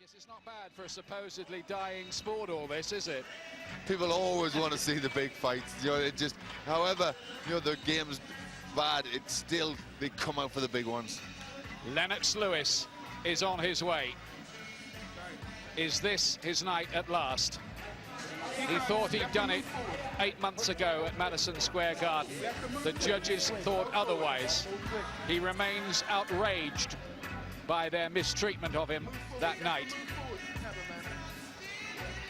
guess it's not bad for a supposedly dying sport, all this, is it? People always want to see the big fights. You know, it just, however, you know, the game's bad, it's still, they come out for the big ones. Lennox Lewis is on his way. Is this his night at last? He thought he'd done it 8 months ago at Madison Square Garden. The judges thought otherwise. He remains outraged by their mistreatment of him that night.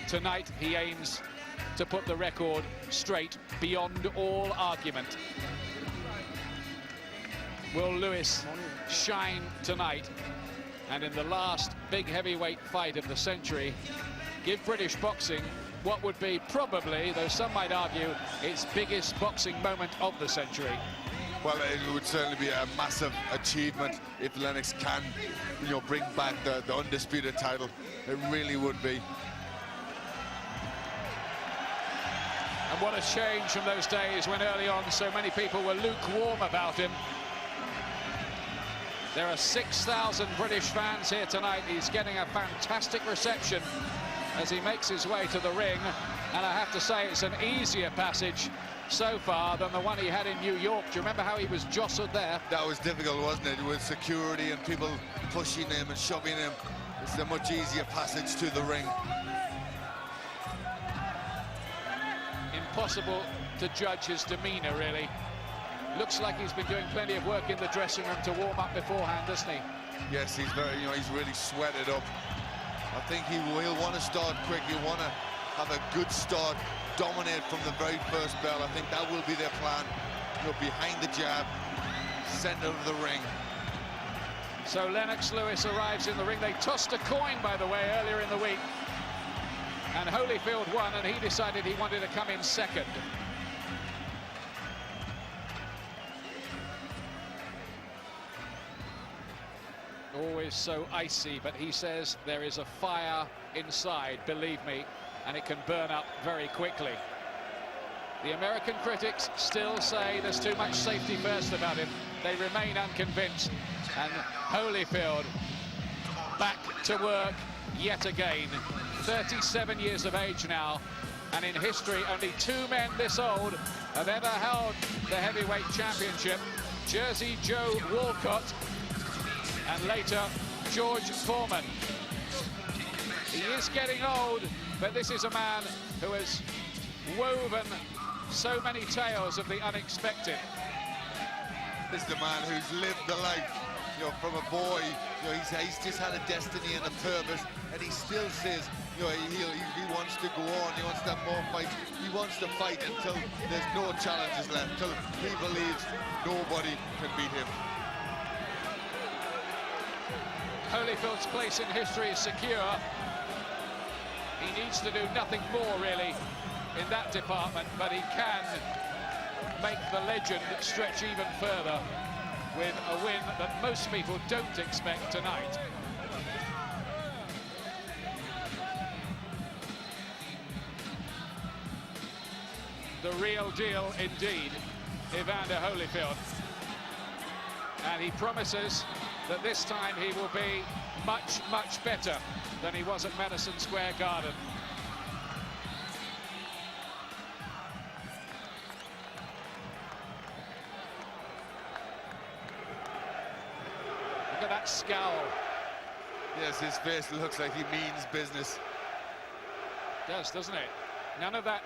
Tonight he aims to put the record straight beyond all argument. Will Lewis shine tonight and in the last big heavyweight fight of the century give British boxing what would be probably, though some might argue, its biggest boxing moment of the century? Well, it would certainly be a massive achievement if Lennox can, you know, bring back the undisputed title. It really would be. And what a change from those days when early on so many people were lukewarm about him. There are 6,000 British fans here tonight. He's getting a fantastic reception as he makes his way to the ring. And I have to say, it's an easier passage so far than the one he had in New York. Do you remember how he was jostled there? That was difficult, wasn't it? With security and people pushing him and shoving him. It's a much easier passage to the ring. Impossible to judge his demeanor, really. Looks like he's been doing plenty of work in the dressing room to warm up beforehand, doesn't he? Yes, he's very, you know, he's really sweated up. I think he'll want to start quick. He'll want to have a good start, dominate from the very first bell. I think that will be their plan. You know, behind the jab, center of the ring. So Lennox Lewis arrives in the ring. They tossed a coin, by the way, earlier in the week. And Holyfield won, and he decided he wanted to come in second. Always so icy, but he says there is a fire inside, believe me, and it can burn up very quickly. The American critics still say there's too much safety first about him. They remain unconvinced. And Holyfield back to work yet again. 37 years of age now, and in history only 2 men this old have ever held the heavyweight championship. Jersey Joe Walcott and later George Foreman. He is getting old, but this is a man who has woven so many tales of the unexpected. This is the man who's lived the life, you know, from a boy. You know, he's just had a destiny and a purpose, and he still says, you know, he wants to go on, he wants to have more fights, he wants to fight until there's no challenges left, until he believes nobody can beat him. Holyfield's place in history is secure. He needs to do nothing more, really, in that department, but he can make the legend stretch even further with a win that most people don't expect tonight. The real deal indeed, Evander Holyfield. And he promises that this time he will be much, much better than he was at Madison Square Garden. Look at that scowl. Yes, his face looks like he means business. Does, doesn't it? None of that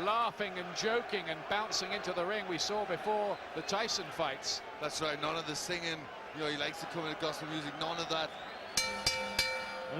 laughing and joking and bouncing into the ring we saw before the Tyson fights. That's right, none of the singing. You know, he likes to come in with gospel music, none of that.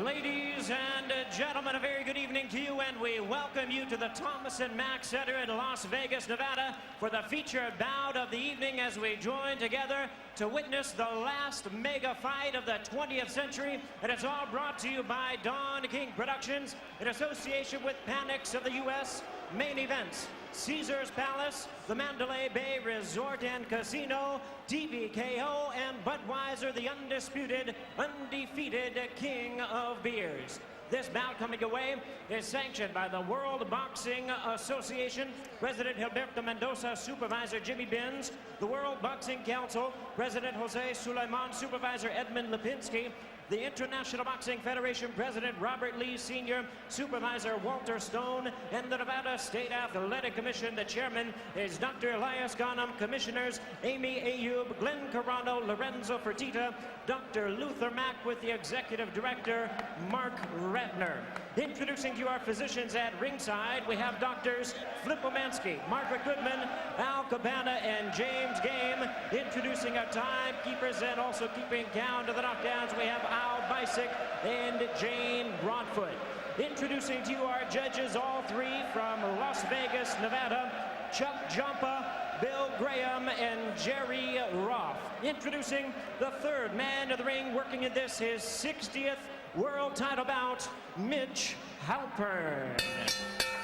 Ladies and gentlemen, a very good evening to you, and we welcome you to the Thomas and Mack Center in Las Vegas, Nevada, for the featured bout of the evening as we join together to witness the last mega fight of the 20th century. And it's all brought to you by Don King Productions in association with Panics of the U.S., Main Events, Caesar's Palace, the Mandalay Bay Resort and Casino, TVKO, and Budweiser, the undisputed, undefeated king of beers. This bout coming away is sanctioned by the World Boxing Association, President Gilberto Mendoza, Supervisor Jimmy Benz, the World Boxing Council, President Jose Sulaiman, Supervisor Edmund Lipinski, the International Boxing Federation President Robert Lee Sr., Supervisor Walter Stone, and the Nevada State Athletic Commission. The chairman is Dr. Elias Ghanem. Commissioners Amy Ayub, Glenn Carano, Lorenzo Fertitta, Dr. Luther Mack, with the executive director Mark Ratner. Introducing to you our physicians at ringside, we have doctors Flip Omansky, Margaret Goodman, Al Cabana, and James Game. Introducing our timekeepers and also keeping count of the knockdowns, we have Al Bisick and Jane Broadfoot. Introducing to you our judges, all three from Las Vegas, Nevada, Chuck Giampa, Bill Graham, and Jerry Roth. Introducing the third man of the ring, working in this, his 60th world title bout, Mitch Halpern.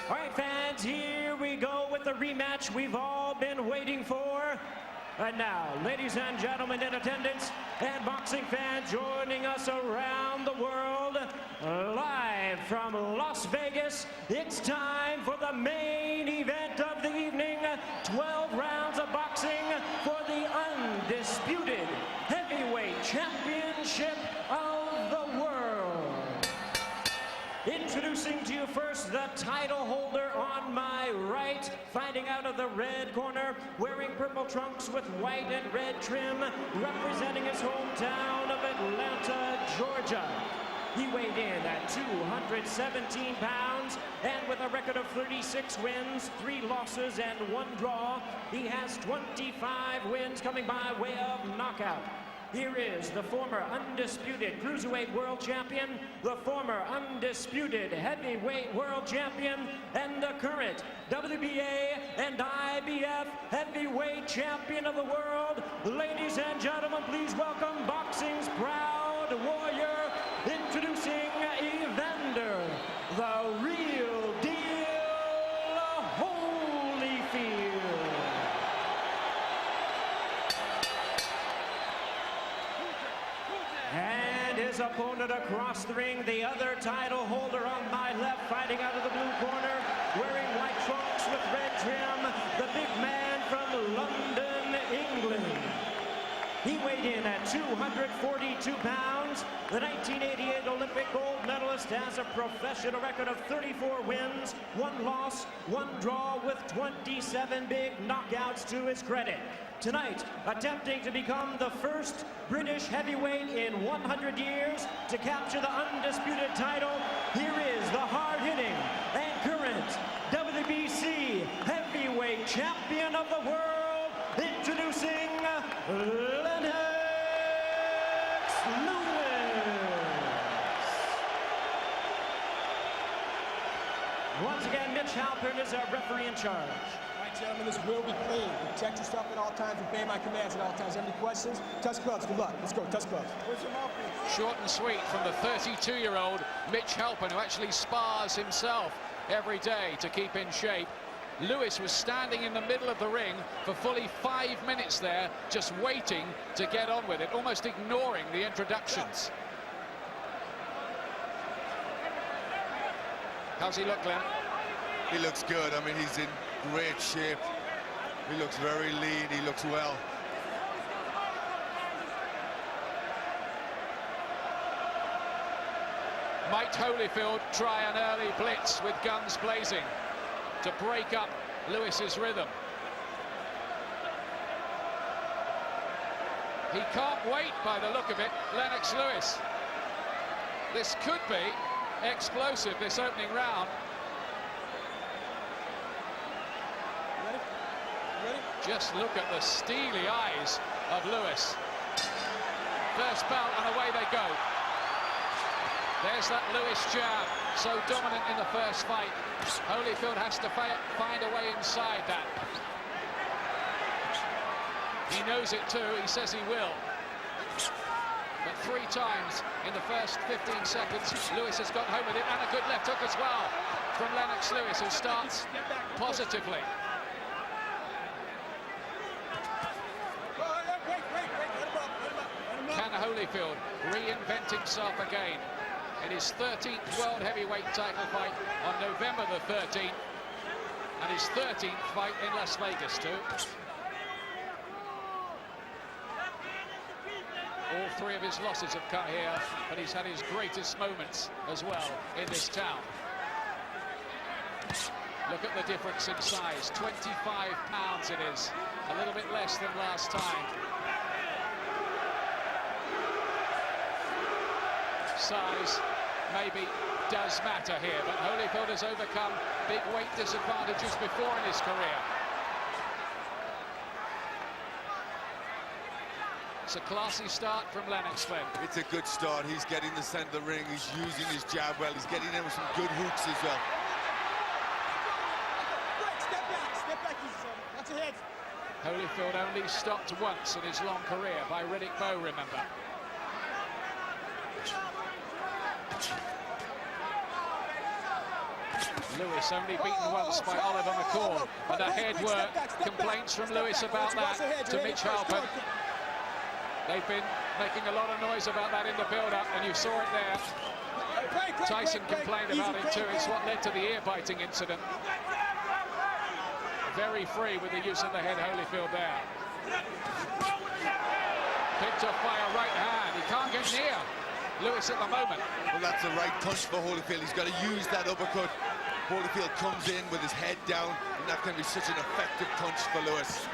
All right, fans, here we go with the rematch we've all been waiting for. And now, ladies and gentlemen in attendance and boxing fans joining us around the world, live from Las Vegas, it's time for the main event of the evening. 12 rounds of boxing for the undisputed heavyweight championship of the world. Introducing to you first the title holder on my right, fighting out of the red corner, wearing purple trunks with white and red trim, representing his hometown of Atlanta, Georgia. He weighed in at 217 pounds, and with a record of 36 wins, 3 losses, and 1 draw, he has 25 wins coming by way of knockout. Here is the former undisputed cruiserweight world champion, the former undisputed heavyweight world champion, and the current WBA and IBF heavyweight champion of the world. Ladies and gentlemen, please welcome boxing's proud warrior, introducing Evander, the real deal Holyfield. And his opponent across the ring, the other title holder on my left, fighting out of the blue corner, wearing white trunks with red trim, the big man from London, England. He weighed in at 242 pounds. The 1988 Olympic gold medalist has a professional record of 34 wins, 1 loss, 1 draw, with 27 big knockouts to his credit. Tonight, attempting to become the first British heavyweight in 100 years to capture the undisputed title, here is the hard-hitting and current WBC heavyweight champion of the world, introducing Lennox Lewis. Once again, Mitch Halpern is our referee in charge. All right, gentlemen, this will be clean. Protect yourself at all times. Obey my commands at all times. Any questions? Touch gloves. Good luck. Let's go. Touch gloves. Short and sweet from the 32-year-old Mitch Halpern, who actually spars himself every day to keep in shape. Lewis was standing in the middle of the ring for fully 5 minutes there, just waiting to get on with it, almost ignoring the introductions. How's he look, Glenn? He looks good. I mean, he's in great shape. He looks very lean. He looks well. Might Holyfield try an early blitz with guns blazing to break up Lewis's rhythm? He can't wait by the look of it, Lennox Lewis. This could be explosive, this opening round. Ready? Ready? Just look at the steely eyes of Lewis. First bout and away they go. There's that Lewis jab, so dominant in the first fight. Holyfield has to find a way inside that. He knows it too, he says he will. But 3 times in the first 15 seconds, Lewis has got home with it, and a good left hook as well from Lennox Lewis, who starts positively. Can Holyfield reinvent himself again in his 13th World Heavyweight title fight on November the 13th, and his 13th fight in Las Vegas too? All three of his losses have come here, but he's had his greatest moments as well in this town. Look at the difference in size. 25 pounds it is. A little bit less than last time. Size maybe does matter here, but Holyfield has overcome big weight disadvantages before in his career. It's a classy start from Lennox. It's a good start. He's getting the centre of the ring. He's using his jab well. He's getting in with some good hooks as well. Step back, easy, son. Watch your head. Holyfield only stopped once in his long career by Riddick Bowe, remember. Lewis only beaten once by Oliver McCall. And the head work, complaints from Lewis about that to Mitch Halpern. They've been making a lot of noise about that in the build-up, and you saw it there. Tyson complained about it too. It's what led to the ear-biting incident. Very free with the use of the head, Holyfield there. Picked off by a right hand. He can't get near Lewis at the moment. Well, that's the right punch for Holyfield. He's got to use that uppercut. Holyfield comes in with his head down, and that can be such an effective punch for Lewis.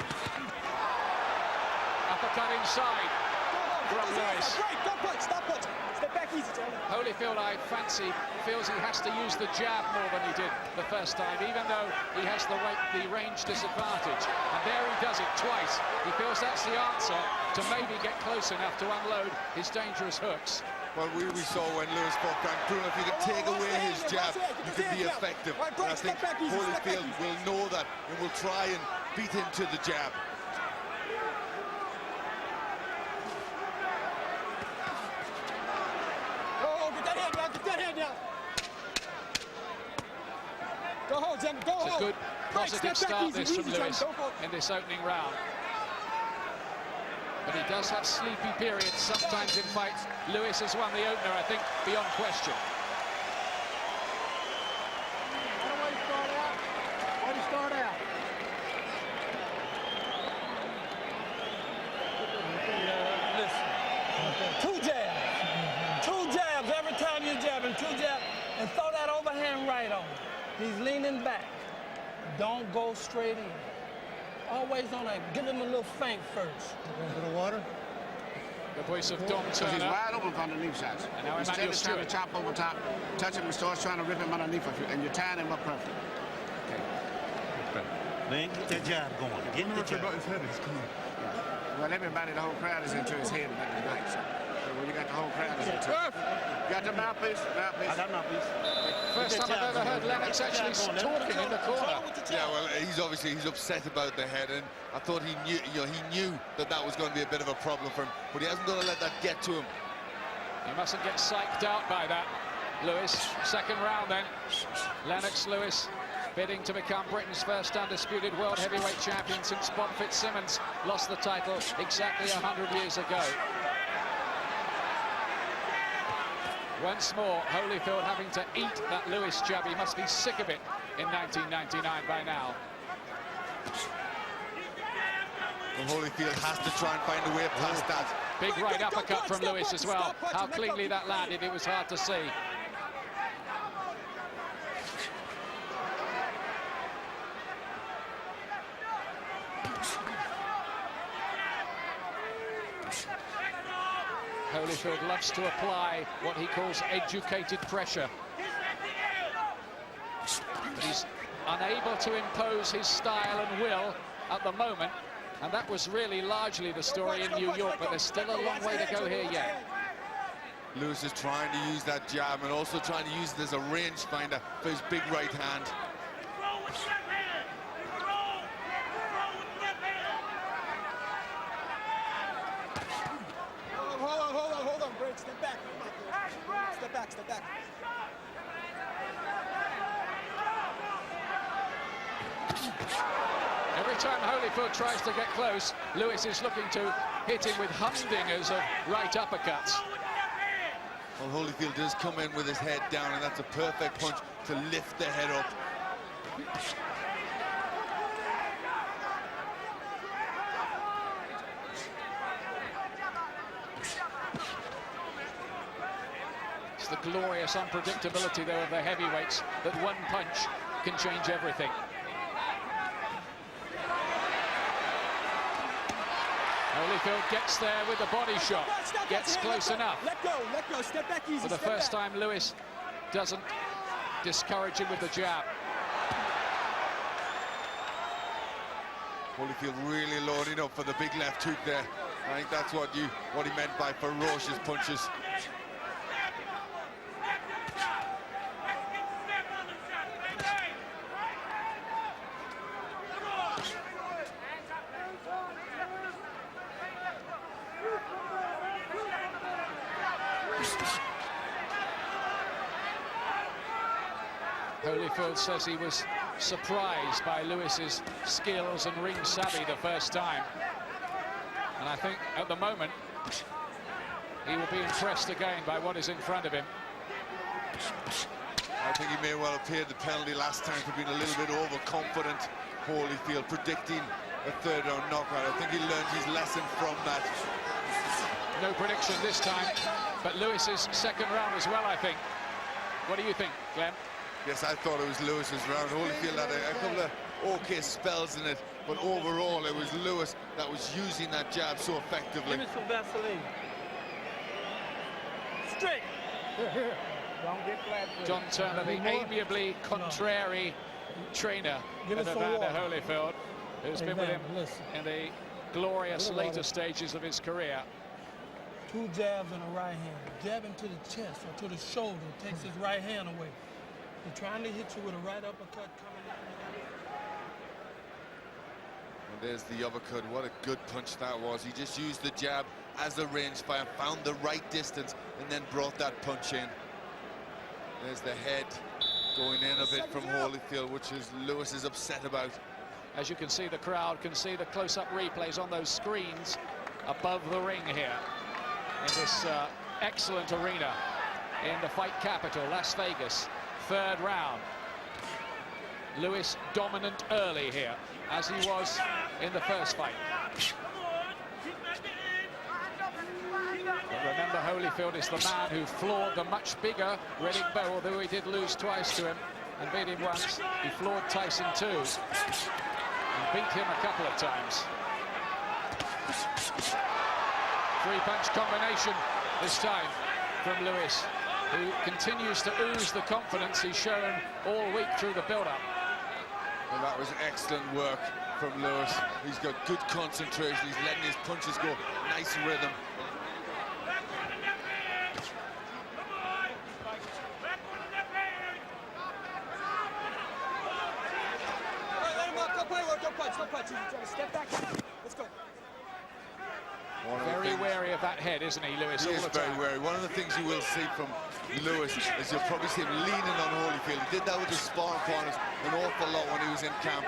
Uppercut inside from Lewis. Stop punch. Step back easy, Tony. Holyfield, I fancy, feels he has to use the jab more than he did the first time, even though he has the range disadvantage. And there he does it twice. He feels that's the answer to maybe get close enough to unload his dangerous hooks. Well, we saw when Lewis fought Frank Bruno, if you can take away his jab, you can be effective. And I think Holyfield will know that and will try and beat him to the jab. Get that hand down. Go home, Jim. Go home. It's a good, positive start this from Lewis in this opening round. But he does have sleepy periods sometimes in fights. Lewis has won the opener, I think, beyond question. Why do you start out? Listen. Two jabs every time you jab him. Two jabs. And throw that overhand right on him. He's leaning back. Don't go straight in. Always on that. Give him a little feint first. A little water. The voice of Don He's Turner. wide open for underneath shots. And now Instead Emmanuel of trying to Stewart. chop over top, touch him and starts trying to rip him underneath of you, and you're tying him up perfect. Man, get that jab going. Get the jab. Well, everybody, the whole crowd is into his head tonight. So when you got the whole crowd is into it. You got the mouthpiece? I got mouthpiece. First time I've ever heard Lennox actually talking in the corner. Yeah, well, he's upset about the head, and I thought he knew that was going to be a bit of a problem for him, but he hasn't got to let that get to him. He mustn't get psyched out by that. Lewis, second round then. Lennox Lewis bidding to become Britain's first undisputed world heavyweight champion since Bob Fitzsimmons lost the title exactly 100 years ago. Once more, Holyfield having to eat that Lewis jab. He must be sick of it in 1999 by now. Well, Holyfield has to try and find a way past that. Big right uppercut from Lewis as well. How cleanly that landed, it was hard to see. Holyfield loves to apply what he calls educated pressure. But he's unable to impose his style and will at the moment, and that was really largely the story in New York, but there's still a long way to go here yet. Lewis is trying to use that jab and also trying to use it as a rangefinder for his big right hand. Hold on, break. Step back. Step back. Every time Holyfield tries to get close, Lewis is looking to hit him with humdingers of right uppercuts. Well, Holyfield does come in with his head down, and that's a perfect punch to lift the head up. It's the glorious unpredictability, though, of the heavyweights, that one punch can change everything. Holyfield gets there with the body shot, gets close enough. Let go, step back easy. For the first time, Lewis doesn't discourage him with the jab. Holyfield really loading up for the big left hook there. I think that's what he meant by ferocious punches. Holyfield says he was surprised by Lewis's skills and ring savvy the first time. And I think at the moment, he will be impressed again by what is in front of him. I think he may well have paid the penalty last time for being a little bit overconfident. Holyfield predicting a third-round knockout. I think he learned his lesson from that. No prediction this time, but Lewis's second round as well, I think. What do you think, Glenn? Yes, I thought it was Lewis's round. Holyfield had a couple of okay spells in it, but overall it was Lewis that was using that jab so effectively. Give me some Vaseline. Straight. Don't get flat. John Turner, the amiably contrary trainer of Evander Holyfield, who's been with him in the glorious later stages of his career. 2 jabs in the right hand. Jabbing to the chest or to the shoulder takes his right hand away. They're trying to hit you with a right uppercut coming in. And there's the uppercut. What a good punch that was. He just used the jab as a range fire, found the right distance, and then brought that punch in. There's the head going in a bit from Holyfield, which is Lewis is upset about. As you can see, the crowd can see the close-up replays on those screens above the ring here in this excellent arena in the fight capital, Las Vegas. Third round. Lewis dominant early here, as he was in the first fight. But remember, Holyfield is the man who floored the much bigger Riddick Bowe, although he did lose twice to him and beat him once. He floored Tyson too, and beat him a couple of times. 3-punch combination this time from Lewis, who continues to ooze the confidence he's shown all week through the build-up. And that was excellent work from Lewis. He's got good concentration. He's letting his punches go. Nice rhythm. Let him up, don't punch. Step back. Let's go. Very wary of that head, isn't he, Lewis? He is very wary. One of the things you will see from Lewis is you'll probably see him leaning on Holyfield. He did that with his sparring partners an awful lot when he was in camp.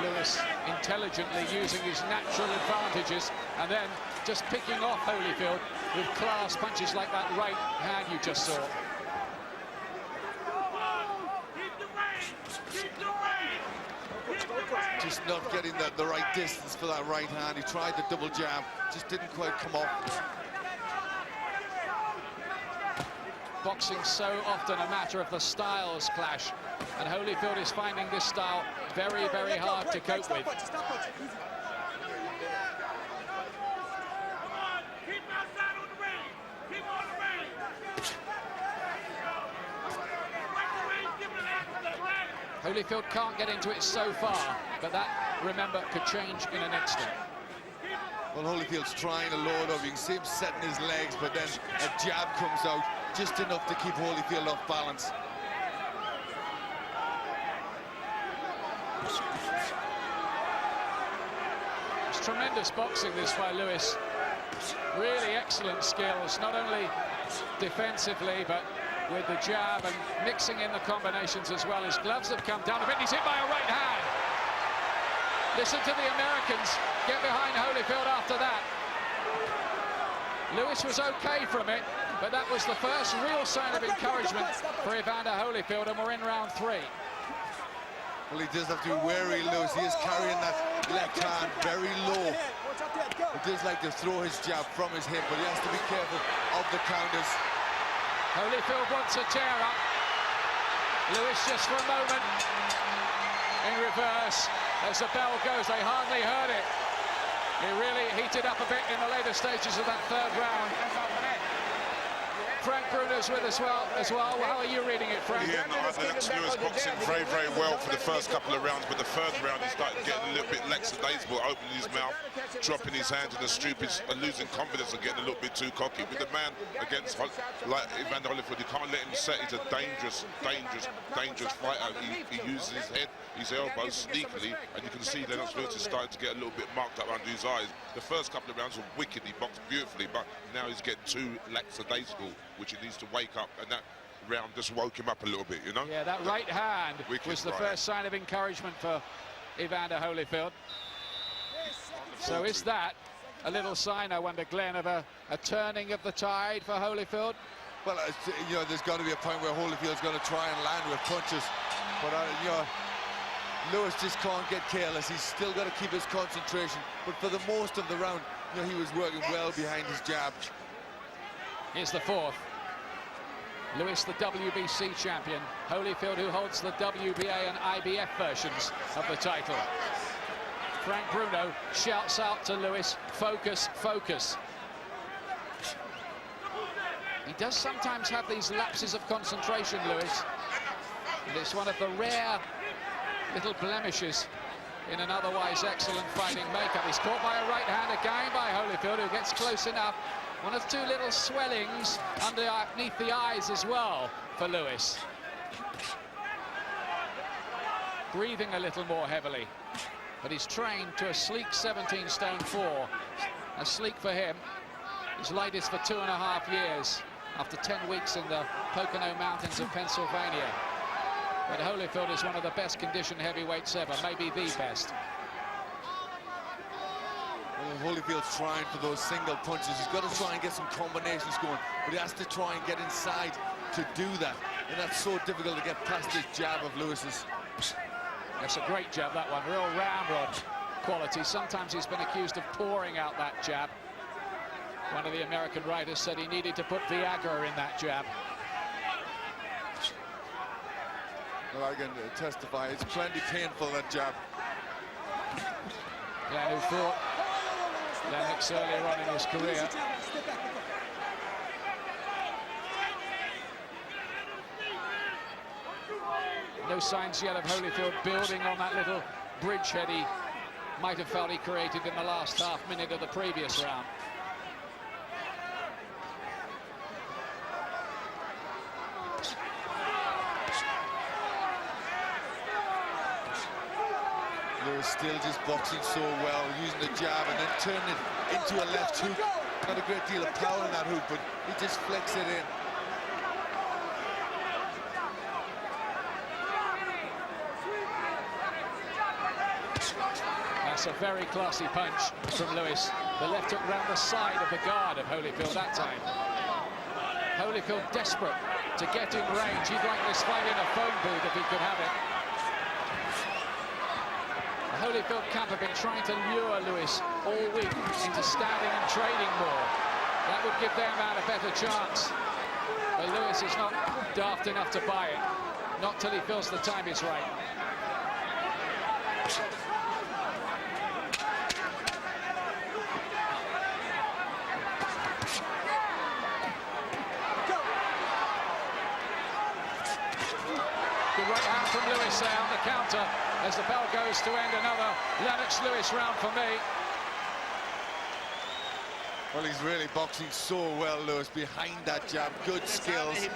Lewis intelligently using his natural advantages and then just picking off Holyfield with class punches like that right hand you just saw. Just not getting the right distance for that right hand. He tried the double jab, just didn't quite come off. Boxing so often a matter of the styles clash, and Holyfield is finding this style very, very hard to cope with. Holyfield can't get into it so far, but that, remember, could change in an instant. Well, Holyfield's trying to load up. You can see him setting his legs, but then a jab comes out just enough to keep Holyfield off balance. It's tremendous boxing this by Lewis. Really excellent skills, not only defensively, but with the jab and mixing in the combinations as well. His gloves have come down a bit. He's hit by a right hand. Listen to the Americans get behind Holyfield after that. Lewis was okay from it, but that was the first real sign of encouragement for Evander Holyfield, and we're in round 3. Well, he does have to be wary, Lewis. He is carrying that left hand very low. He does like to throw his jab from his hip, but he has to be careful of the counters. Holyfield wants a tear up. Lewis just for a moment in reverse as the bell goes. They hardly heard it. He really heated up a bit in the later stages of that third round. Frank Bruno's with us as well. How are you reading it, Frank? Yeah, no, Lennox Lewis boxing very, very well for the first couple of rounds, but the third round he started getting a little bit lackadaisical, opening his mouth, dropping his hands in the stoop, losing confidence and getting a little bit too cocky. With a man against like Evander Holyfield, you can't let him set. He's a dangerous fighter. He uses his head, his elbows sneakily, and you can see Lennox Lewis is starting to get a little bit marked up under his eyes. The first couple of rounds were wicked. He boxed beautifully, but now he's getting too lackadaisical, which he needs to wake up, and that round just woke him up a little bit, you know? Yeah, that right hand was the first sign of encouragement for Evander Holyfield. So is that a little sign, I wonder, Glenn, of a turning of the tide for Holyfield? Well, you know, there's got to be a point where Holyfield's going to try and land with punches, but you know, Lewis just can't get careless. He's still got to keep his concentration, but for the most of the round, you know, he was working well behind his jab. Here's the fourth. Lewis, the WBC champion. Holyfield, who holds the WBA and IBF versions of the title. Frank Bruno shouts out to Lewis, focus, focus. He does sometimes have these lapses of concentration, Lewis. And it's one of the rare little blemishes in an otherwise excellent fighting makeup. He's caught by a right hand again by Holyfield, who gets close enough. One of two little swellings underneath the eyes as well for Lewis. Breathing a little more heavily, but he's trained to a sleek 17 stone 4. A sleek for him. His lightest for 2.5 years after 10 weeks in the Pocono Mountains of Pennsylvania. But Holyfield is one of the best conditioned heavyweights ever, maybe the best. Well, Holyfield's trying for those single punches. He's got to try and get some combinations going, but he has to try and get inside to do that. And that's so difficult to get past this jab of Lewis's. That's a great jab, that one. Real ramrod quality. Sometimes he's been accused of pouring out that jab. One of the American writers said he needed to put Viagra in that jab. Well, I can testify, it's plenty painful, that jab. Glenn, who fought Lennox earlier on in his career. No signs yet of Holyfield building on that little bridgehead he might have felt he created in the last half minute of the previous round. Lewis still just boxing so well, using the jab and then turning it into a left hook. Not a great deal of power in that hook, but he just flicks it in. That's a very classy punch from Lewis. The left hook round the side of the guard of Holyfield that time. Holyfield desperate to get in range. He'd like this fight in a phone booth if he could have it. The Holyfield camp have been trying to lure Lewis all week into standing and trading more. That would give their man a better chance. But Lewis is not daft enough to buy it. Not till he feels the time is right. Right hand from Lewis there on the counter as the bell goes to end another Lennox Lewis round for me. Well, he's really boxing so well, Lewis, behind that jab. Good skills. He's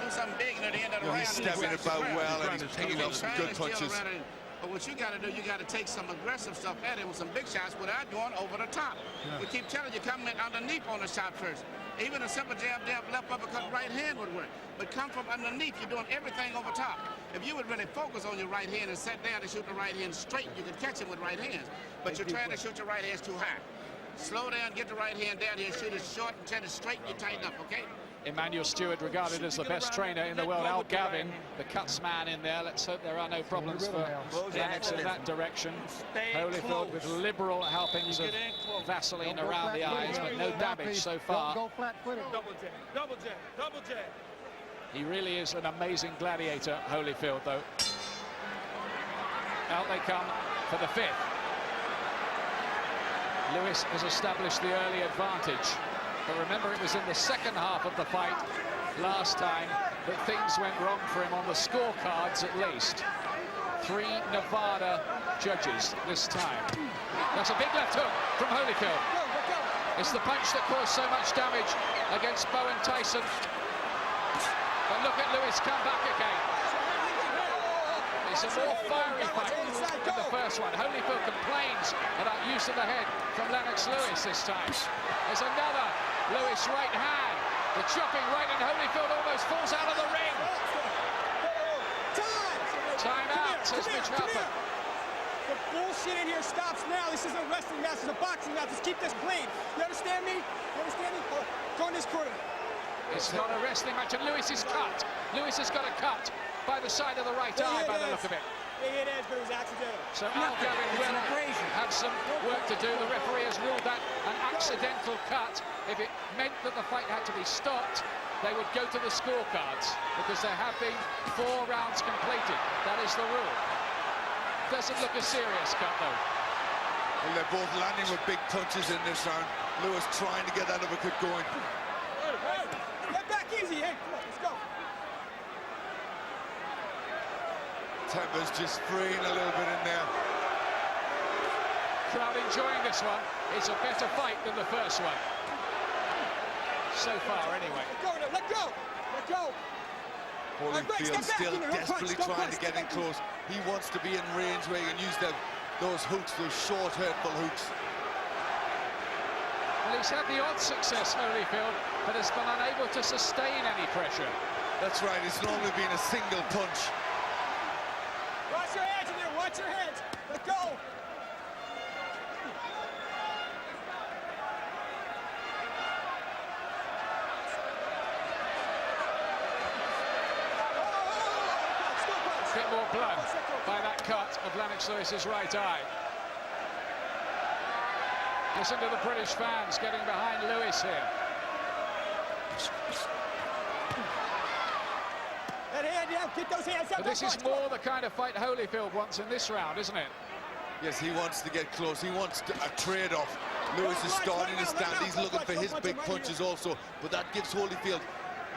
stepping about well and he's picking up some good punches. But what you got to do, you got to take some aggressive stuff at it with some big shots without going over the top. Yeah. We keep telling you, come in underneath on the shot first. Even a simple jab, left uppercut, right hand would work. But come from underneath, you're doing everything over top. If you would really focus on your right hand and sit down and shoot the right hand straight, you could catch him with right hands. But you're trying to shoot your right hands too high. Slow down, get the right hand down here, shoot it short and turn it straight, and you tighten up, okay? Emmanuel Stewart, regarded as the best trainer in the world. Al Gavin, the cuts man in there. Let's hope there are no problems for Lennox in that direction. Holyfield with liberal helpings of Vaseline around the eyes, but no damage so far. Go flat footed. Double jab, double jab, double jab. He really is an amazing gladiator, Holyfield, though. Out they come for the fifth. Lewis has established the early advantage. But remember, it was in the second half of the fight last time that things went wrong for him on the scorecards, at least. 3 Nevada judges this time. That's a big left hook from Holyfield. It's the punch that caused so much damage against Bow and Tyson. But look at Lewis come back again. It's a more fiery fight than the first one. Holyfield complains about use of the head from Lennox Lewis this time. There's another Lewis right hand. The chopping right, and Holyfield almost falls out of the ring. Time out, says Mitch Halpern. The bullshit in here stops now. This isn't a wrestling match, it's a boxing match. Just keep this clean. You understand me? You understand me? Go in this corner. It's not a wrestling match, and Lewis is cut. Lewis has got a cut by the side of the right eye, by the look of it. They hit Edge, but it was accidental. So Al Gavin will have some work to do. The referee has ruled that an accidental cut. If it meant that the fight had to be stopped, they would go to the scorecards, because there have been 4 rounds completed. That is the rule. Doesn't look a serious cut, though. Well, they're both landing with big punches in this round. Lewis trying to get that uppercut going. Get back easy, hey, come on, let's go. Temper's just freeing a little bit in there. Crowd enjoying this one. It's a better fight than the first one. So far, anyway. Let go, let go. Holyfield still desperately trying to get in close. He wants to be in range where he can use those hooks, those short, hurtful hooks. Well, he's had the odd success, Holyfield, but has been unable to sustain any pressure. That's right, it's normally been a single punch. Watch your hands in there, watch your hands. Let go. Bit more blood by that cut of Lennox Lewis's right eye. Listen to the British fans getting behind Lewis here. That hand down, get those hands up. But this is more the kind of fight Holyfield wants in this round, isn't it? Yes, he wants to get close. He wants a trade-off. Lewis is starting to stand. He's looking for his big punches also, but that gives Holyfield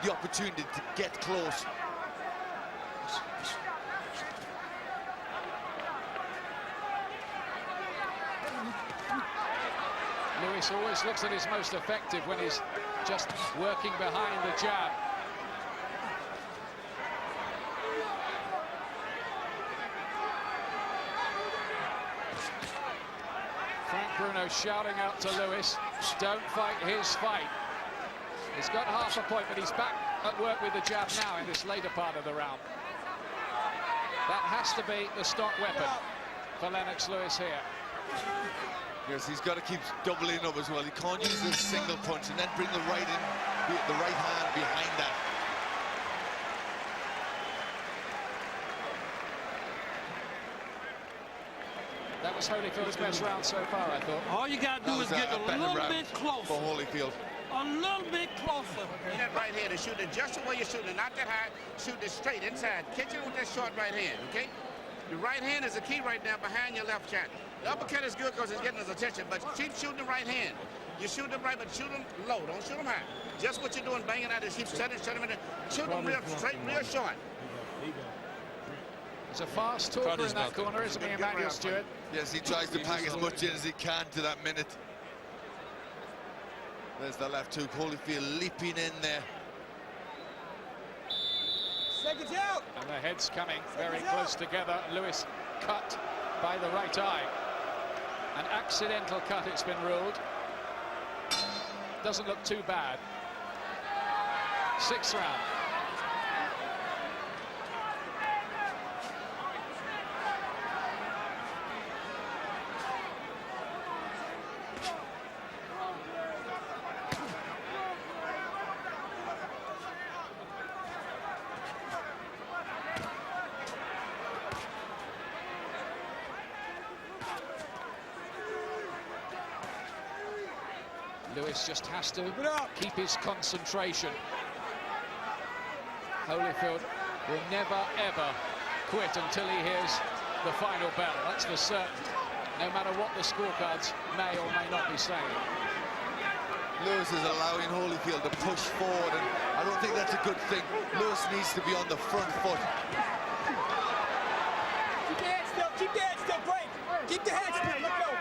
the opportunity to get close. Lewis always looks at his most effective when he's just working behind the jab. Frank Bruno shouting out to Lewis, don't fight his fight. He's got half a point, but he's back at work with the jab now in this later part of the round. That has to be the stock weapon for Lennox Lewis here. Yes, he's got to keep doubling up as well. He can't use this single punch and then bring the right hand behind that. That was Holyfield's best round so far, I thought. All you got to do is get a little bit closer. For Holyfield. A little bit closer. That right hand and shoot it just the way you're shooting it, not that high. Shoot it straight inside. Catch it with that short right hand, okay? Your right hand is the key right now behind your left shot. The uppercut is good because it's getting his attention, but keep shooting the right hand. You shoot them right, but shoot them low. Don't shoot them high. Just what you're doing, banging out is keep shutting them in there. Shoot them real straight, real short. He's a fast talker in that corner, isn't he, Emmanuel Stewart? Yes, he tries to pack as much in as he can to that minute. There's the left hook. Holyfield leaping in there. Seconds out. And the heads coming very close together. Lewis cut by the right eye. An accidental cut, it's been ruled. Doesn't look too bad. 6th round. Lewis just has to keep his concentration. Holyfield will never, ever quit until he hears the final bell. That's for certain, no matter what the scorecards may or may not be saying. Lewis is allowing Holyfield to push forward, and I don't think that's a good thing. Lewis needs to be on the front foot. Keep the head still, keep the head still, break. Keep the head still, let go.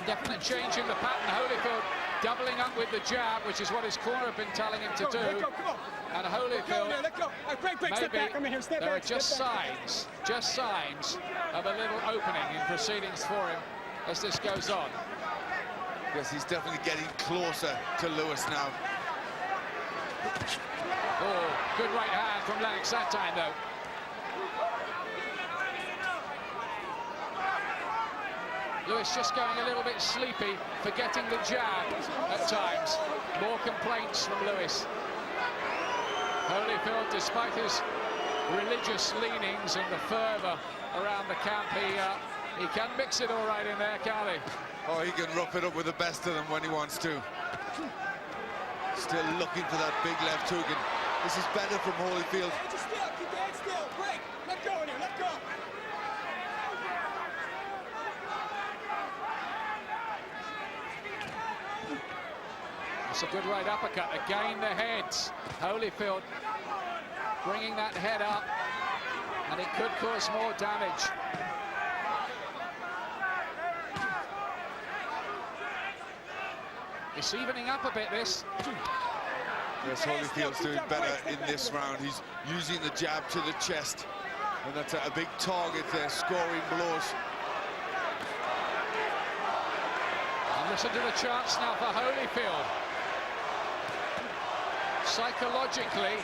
Definite change in the pattern. Holyfield doubling up with the jab, which is what his corner have been telling him to do. Let go, come on. And Holyfield, Let go. Break, step back. Come in here, step there back. are just signs of a little opening in proceedings for him as this goes on. Yes, he's definitely getting closer to Lewis now. Oh, good right hand from Lennox that time, though. Lewis just going a little bit sleepy, forgetting the jab at times. More complaints from Lewis. Holyfield, despite his religious leanings and the fervour around the camp, he can mix it all right in there, can't he? Oh, he can rough it up with the best of them when he wants to. Still looking for that big left hook, and this is better from Holyfield. Just still, keep the head still, break. Let go in here, let go. It's a good right uppercut. Again, the heads. Holyfield bringing that head up, and it could cause more damage. It's evening up a bit, this. Yes, Holyfield's doing better in this round. He's using the jab to the chest, and that's a big target there, scoring blows. And listen to the chance now for Holyfield. Psychologically,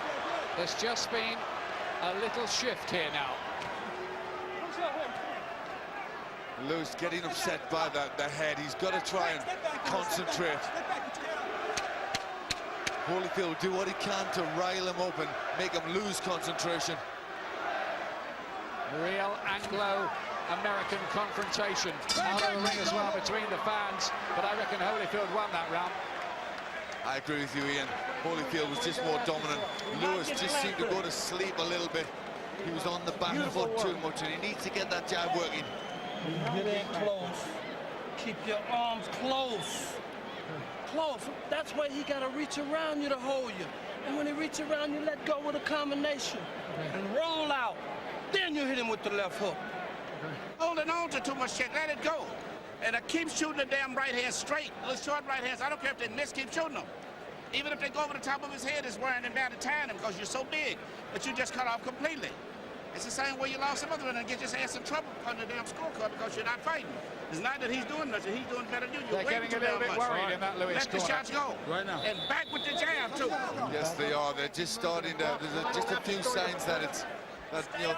there's just been a little shift here now. Lewis getting upset by the head. He's got to try and concentrate. Holyfield will do what he can to rile him up and make him lose concentration. Real Anglo-American confrontation out of the ring as well between the fans, but I reckon Holyfield won that round. I agree with you, Ian. Holyfield was just more dominant. Lewis just seemed to go to sleep a little bit. He was on the back foot too much, and he needs to get that jab working. Get in close. Keep your arms close. Close. That's why he got to reach around you to hold you. And when he reaches around you, let go with a combination. And roll out. Then you hit him with the left hook. Holding on to too much shit, let it go. And keep shooting the damn right hand straight. Those short right hands, I don't care if they miss, keep shooting them. Even if they go over the top of his head, it's wearing him down to tying him because you're so big. But you just cut off completely. It's the same way you lost some other one and get your ass in trouble on the damn scorecard because you're not fighting. It's not that he's doing nothing, he's doing better than you. They're getting a little bit worried in that Lewis Let the shots go. Right now. And back with the jab, too. Yes, they are. They're just starting to, there's just a few signs that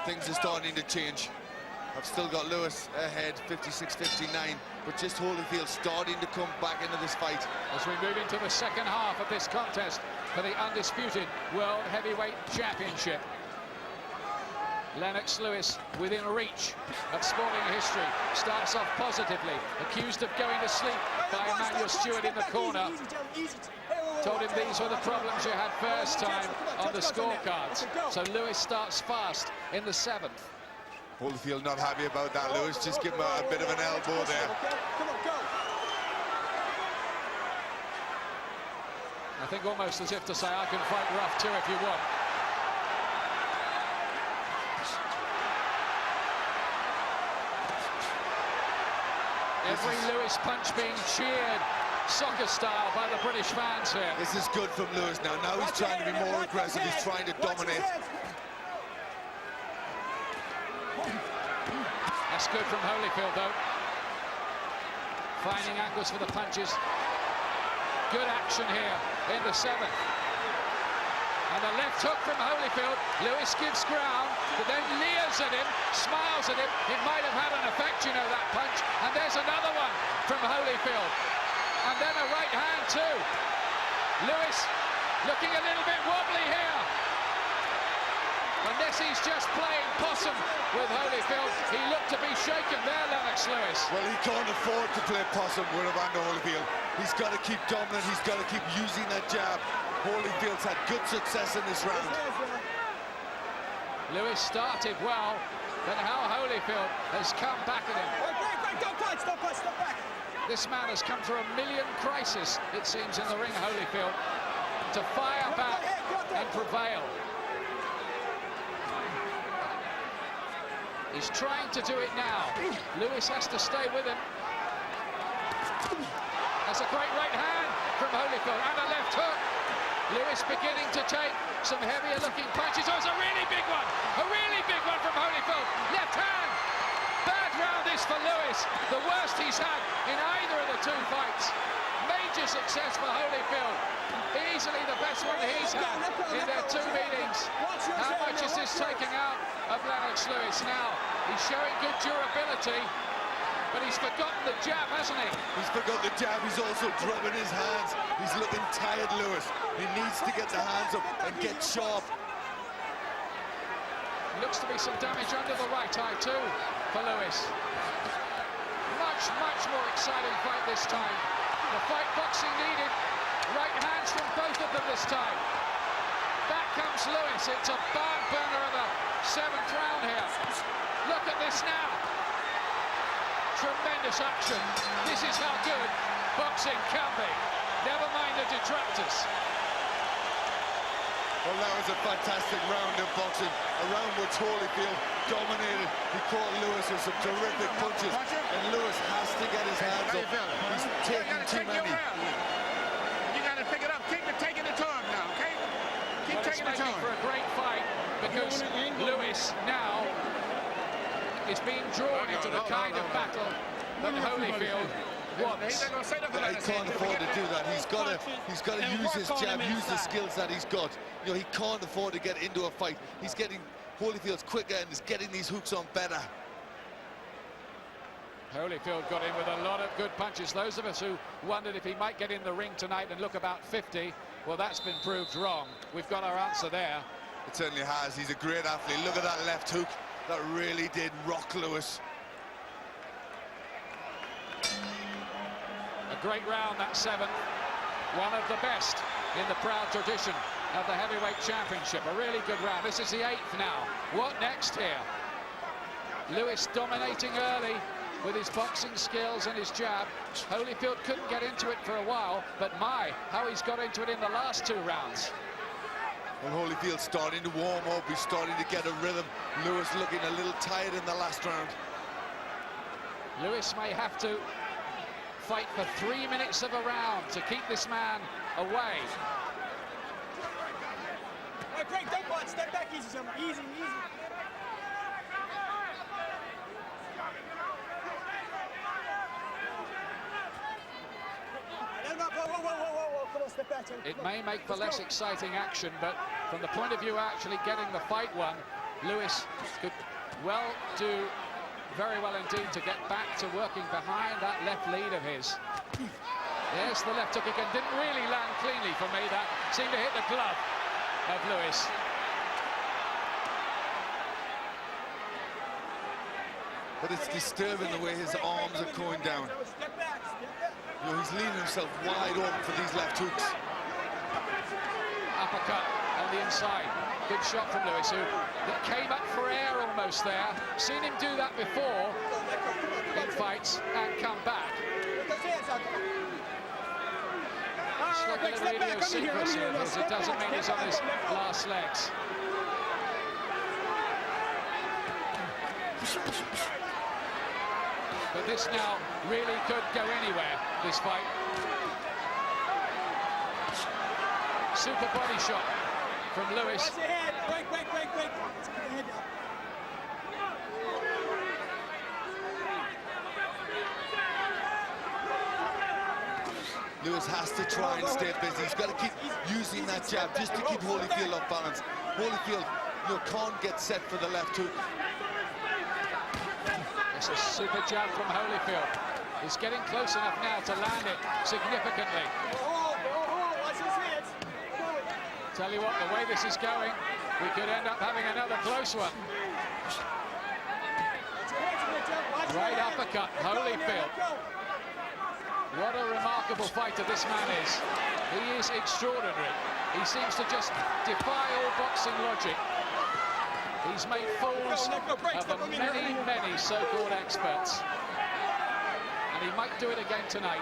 things are starting to change. I've still got Lewis ahead, 56-59, but just Holyfield starting to come back into this fight. As we move into the second half of this contest for the undisputed World Heavyweight Championship. Lennox Lewis within reach of sporting history. Starts off positively, accused of going to sleep by Emmanuel Stewart in the corner. Told him these were the problems you had first time on the scorecards. So Lewis starts fast in the 7th. Holyfield not happy about that, Lewis. Just give him a bit of an elbow there. I think almost as if to say, I can fight rough too if you want. Every Lewis punch being cheered, soccer style, by the British fans here. This is good from Lewis now. Now he's trying to be more aggressive. He's trying to dominate. That's good from Holyfield, though. Finding angles for the punches. Good action here in the 7th. And the left hook from Holyfield. Lewis gives ground, but then leers at him, smiles at him. It might have had an effect, you know, that punch. And there's another one from Holyfield. And then a right hand, too. Lewis looking a little bit wobbly here. Unless he's just playing possum with Holyfield. He looked to be shaken there, Lennox Lewis. Well, he can't afford to play possum with Evander Holyfield. He's got to keep dominant. He's got to keep using that jab. Holyfield's had good success in this round. Lewis started well, but how Holyfield has come back at him. Don't punch, stop back. This man has come through a million crises, it seems, in the ring, Holyfield, to fire back and prevail. He's trying to do it now. Lewis has to stay with him. That's a great right hand from Holyfield and a left hook. Lewis beginning to take some heavier looking punches. Oh, it's a really big one. A really big one from Holyfield. Left hand. Bad round this for Lewis. The worst he's had in either of the two fights. Major success for Holyfield. Easily the best one he's had in their two meetings. How much is this taking out of Lennox Lewis now? He's showing good durability, but he's forgotten the jab, hasn't he? He's forgotten the jab. He's also dropping his hands. He's looking tired, Lewis. He needs to get the hands up and get sharp. Looks to be some damage under the right eye too for Lewis. Much more exciting fight this time. The fight boxing needed. Right hands from both of them this time. Back comes Lewis. It's a barn burner of the 7th round here. Look at this now. Tremendous action. This is how good boxing can be. Never mind the detractors. Well, that was a fantastic round of boxing. A round which Holyfield dominated. He caught Lewis with some terrific punches. And Lewis has to get his hands up. He's taking too many. You got to pick it up. Keep taking it to him now, okay? Keep taking it to him. For a great fight, because Lewis now is being drawn into the kind of battle that Holyfield wants. He can't afford to do that. He's got to use his jab, use the skills that he's got. You know, he can't afford to get into a fight. He's getting Holyfield's quicker and is getting these hooks on better. Holyfield got in with a lot of good punches. Those of us who wondered if he might get in the ring tonight and look about 50, well, that's been proved wrong. We've got our answer there. It certainly has. He's a great athlete. Look at that left hook. That really did rock Lewis. A great round, that 7th. One of the best in the proud tradition of the heavyweight championship. A really good round. This is the 8th now. What next here? Lewis dominating early with his boxing skills and his jab. Holyfield couldn't get into it for a while, but my, how he's got into it in the last 2 rounds. Well, Holyfield's starting to warm up. He's starting to get a rhythm. Lewis looking a little tired in the last round. Lewis may have to fight for 3 minutes of a round to keep this man away. Hey, Craig, don't punch. Step back easy, son. Easy. Whoa. Come on, step back, son. It may make for less exciting action, but from the point of view actually getting the fight won, Lewis could well do very well indeed to get back to working behind that left lead of his. Yes, the left hook again didn't really land cleanly for me. That seemed to hit the glove of Lewis. But it's disturbing the way his arms are going down. You know, he's leaving himself wide open for these left hooks. Uppercut on the inside. Good shot from Lewis, who came up for air almost there. Seen him do that before in fights and come back. It's like a little idiosyncrasy of his. It doesn't mean he's on his last legs. But this now really could go anywhere, this fight. Super body shot from Lewis. Break. Lewis has to try and stay busy. He's got to keep using that jab just to keep Holyfield off balance. Holyfield, you can't get set for the left hook. It's a super jab from Holyfield. He's getting close enough now to land it significantly. Tell you what, the way this is going, we could end up having another close one. Right uppercut, Holyfield. What a remarkable fighter this man is. He is extraordinary. He seems to just defy all boxing logic. He's made fools of many, many so-called experts. And he might do it again tonight.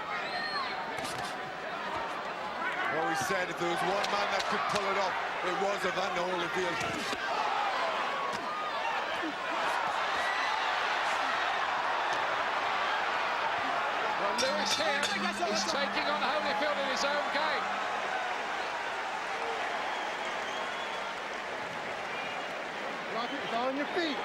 Well, we said if there was one man that could pull it off, it was Evander Holyfield. Well, Lewis here is taking on Holyfield in his own game. It's all on your feet.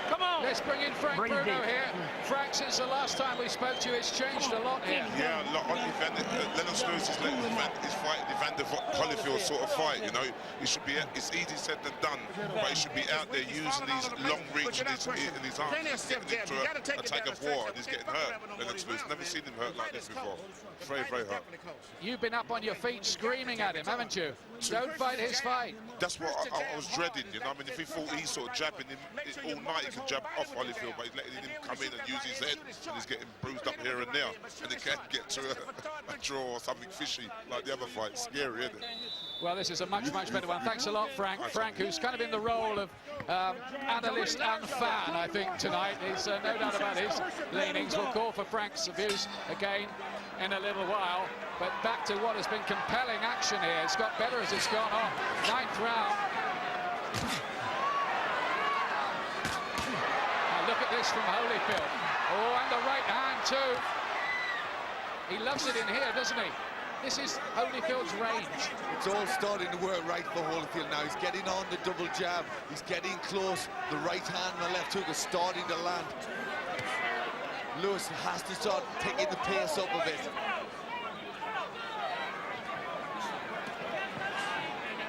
Come on. Let's bring in Frank Bruno here. Frank, since the last time we spoke to you, it's changed a lot here. Yeah, a lot. Lennox Lewis is letting his fight Evander Holyfield sort of fight, you know. He should be, it's easy said than done, but he should be out there using these long reach in his arms. He's getting into a tag of war and he's getting hurt. Lennox Lewis, never seen him hurt like this before. Very, very hurt. You've been up on your feet screaming at him, haven't you? Don't fight his fight. That's what I was dreading, you know. I mean, if he thought he's sort of jabbing him all night, he can jab off Holyfield, but he's letting him come in and use his head, and he's getting bruised up here and there, and he can't get to a draw or something fishy like the other fight. Scary, isn't it? Well, this is a much, much better one. Thanks a lot, Frank. Frank, who's kind of in the role of analyst and fan, I think, tonight. He's no doubt about his leanings. We'll call for Frank's views again in a little while. But back to what has been compelling action here. It's got better as it's gone on. 9th round. Now look at this from Holyfield. Oh, and the right hand too. He loves it in here, doesn't he? This is Holyfield's range. It's all starting to work right for Holyfield now. He's getting on the double jab. He's getting close. The right hand and the left hook are starting to land. Lewis has to start picking the pace up a bit.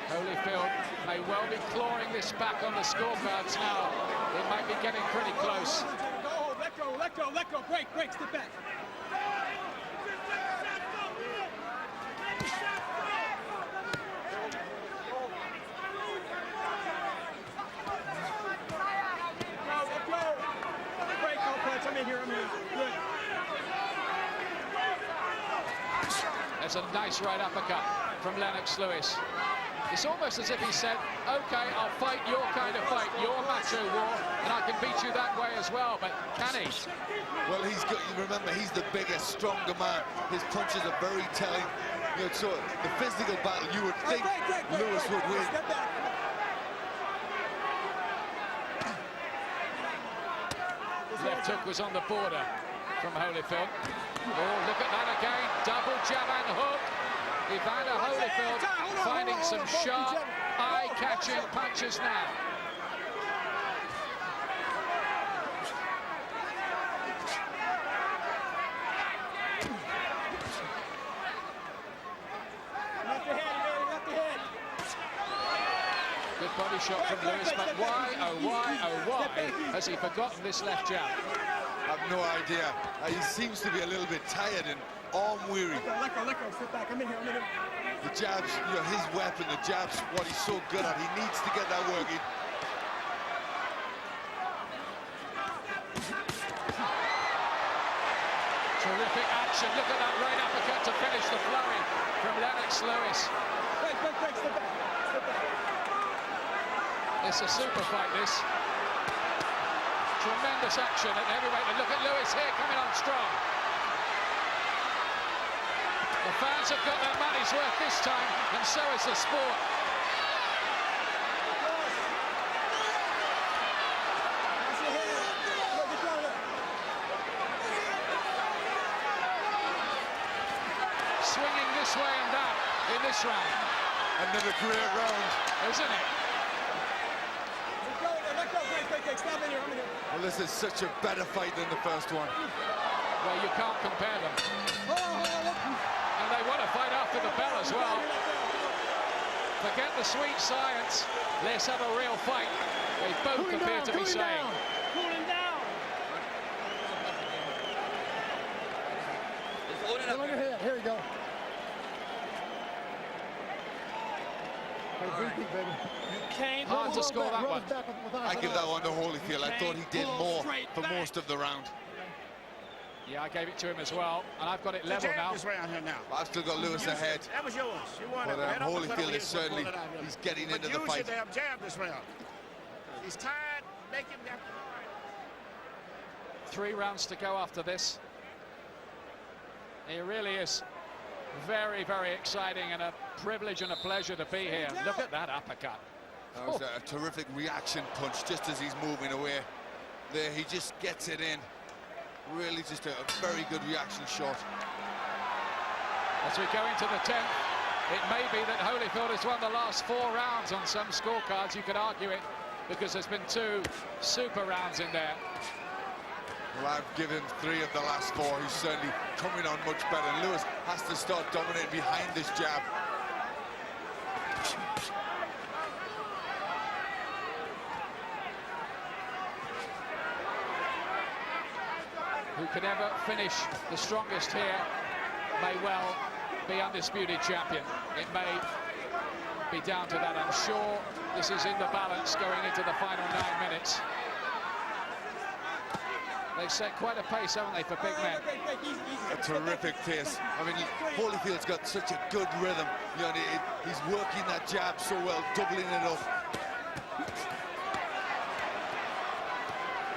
Holyfield may well be clawing this back on the scorecards now. It might be getting pretty close. Go, let go, break, step back. I'm here. Good. There's a nice right uppercut from Lennox Lewis. It's almost as if he said, okay, I'll fight your kind of fight, your macho war, and I can beat you that way as well, but can he? Well, he's got, you remember, he's the bigger, stronger man. His punches are very telling. You know, so the physical battle, you would think Lewis would win. Step back. Left hook was on the border from Holyfield. Oh, look at that again. Double jab and hook. Evander Holyfield finding some sharp, eye-catching punches now. Left the head. Good body shot from Lewis, but why has he forgotten this left jab? I have no idea. He seems to be a little bit tired and arm-weary. Let go, step back. I'm in here. The jabs, you know, his weapon, the jabs, what he's so good at. He needs to get that working. Terrific action. Look at that right uppercut to finish the flurry from Lennox Lewis. Break, step back. It's a super fight, this. Tremendous action at heavyweight. And look at Lewis here coming on strong. The fans have got their money's worth this time, and so is the sport. Swinging this way and that in this round. Another great round. Isn't it? Let go, break. Stop in here. I'm in here. Well, this is such a better fight than the first one. Well, you can't compare them. And they want to fight after the bell as well. Forget the sweet science. Let's have a real fight. They both appear to be saying. Cooling down. Hold it up. Here we go. Hard to score that one. I give that one to Holyfield. I thought he did more for most of the round. Yeah, I gave it to him as well, and I've got it level now. I've still got Lewis ahead. That was yours. You won But it. Holyfield is certainly, he's getting into the fight. Damn jab this round. He's tired. Make him get 3 rounds to go after this. It really is very, very exciting and a privilege and a pleasure to be here. Look at that uppercut. That was a terrific reaction punch just as he's moving away. There, he just gets it in. Really just a very good reaction shot. As we go into the 10th, it may be that Holyfield has won the last 4 rounds on some scorecards. You could argue it because there's been 2 super rounds in there. Well, I've given 3 of the last 4. He's certainly coming on much better. And Lewis has to start dominating behind this jab. Who can ever finish the strongest here may well be undisputed champion. It may be down to that. I'm sure this is in the balance going into the final 9 minutes. They've set quite a pace, haven't they, for big men? A terrific pace. I mean, Holyfield's got such a good rhythm. You know, he's working that jab so well, doubling it up.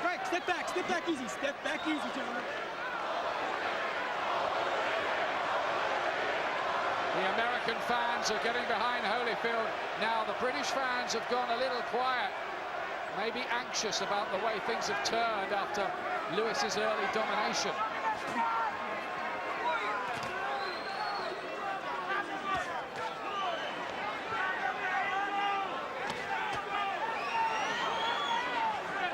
Right, step back easy, gentlemen. The American fans are getting behind Holyfield. Now the British fans have gone a little quiet, maybe anxious about the way things have turned after Lewis's early domination.